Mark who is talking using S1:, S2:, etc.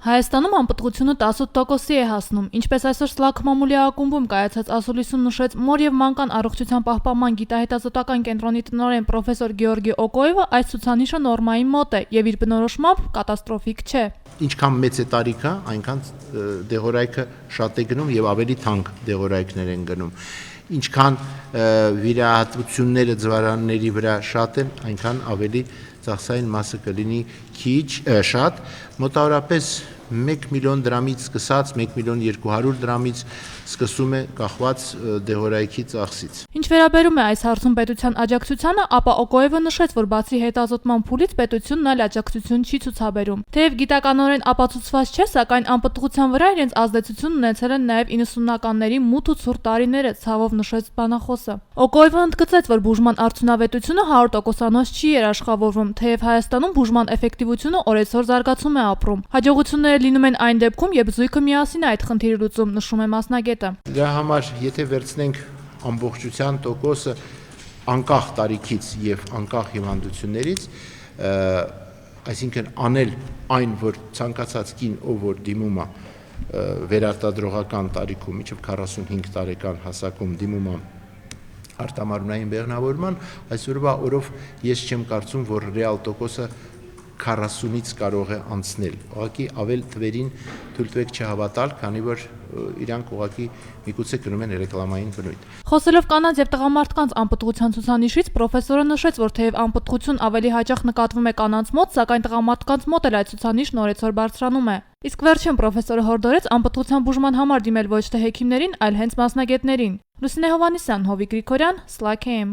S1: Հայաստանում անպտղությունը 18%-ի է հասնում, ինչպես այսօր Սլաք մամուլի ակումբում կայացած ասուլիսում նշեց մոր եւ մանկան առողջության պահպանման գիտահետազոտական կենտրոնի տնօրեն պրոֆեսոր Գեորգի Օկոևը, այս ցուցանիշը նորմային մոտ է եւ իր բնորոշմամբ կատաստրոֆիկ չէ։
S2: Ինչքան մեծ է տարիքը, այնքան դեղորայքը շատ է գնում եւ ավելի թանկ դեղորայքներ են գնում։ Ինչքան վիրահատությունները ձվարանների վրա շատ են, այնքան ավելի ծախսային մասը կլինի շատ, մոտավորապես 1 միլիոն դրամից սկսած 1 միլիոն 200 դրամից սկսում է կախված դեղորայքի ծախսից։
S1: Ինչ վերաբերում է այս հարցում պետության աջակցությանը, ապա Օկոևը նշեց, որ բացի հետազոտման փուլից պետությունն այլ աջակցություն չի ցուցաբերում։ Թեև գիտականորեն ապացուցված չէ, սակայն անպտղության վրա իրենց ազդեցությունն ունեցել են նաև 90-ականների մութ ու ցուրտ տարիները, ցավով նշեց բանախոսը։ Օկոևը ընդգծեց, որ բուժման արդյունավետությունը 100%-անոց չի երաշխավորվում, թեև Հայաստանում բուժման էֆեկտիվությունը օրեցօր զարգացում է ապրում։ Հաջողությունները լինում են այն դեպքում, երբ զույգը միասին է այդ խնդիրը լուծում, նշում է մասնագետը։
S2: Դրա համար, եթե վերցնենք ամբողջության տոկոսը անկախ տարիքից եւ անկախ հիվանդություններից, այսինքն անել այն, որ ցանկացած կին, ով որ դիմում է վերարտադրողական տարիքում, մինչև 45 տարեկան հասակում դիմում է արտամարմնային բեղմնավորման, այսօրվա օրով ես չեմ կարծում, որ ռեալ տոկոսը 40-ից կարող է անցնել։ Ուղղակի ավել թվերին թույլ տվեք չհավատալ, քանի որ իրանք ուղղակի միգուցե կրում են ռեկլամային բնույթ։
S1: Խոսելով կանանց եւ տղամարդկանց անպտղության ցուցանիշից, պրոֆեսորը նշեց, որ թեև անպտղություն ավելի հաճախ նկատվում է կանանց մոտ, սակայն տղամարդկանց մոտ էլ այդ ցուցանիշն օրեցօր բարձրանում է։ Իսկ վերջին պրոֆեսորը հորդորեց անպտղության բուժման համար դիմել ոչ թե հեքիմներին, այլ հենց մասնագետներին։ Լուսինե Հովհաննիսյան, Հովիկ Գրիգորյան, Սլաք AM։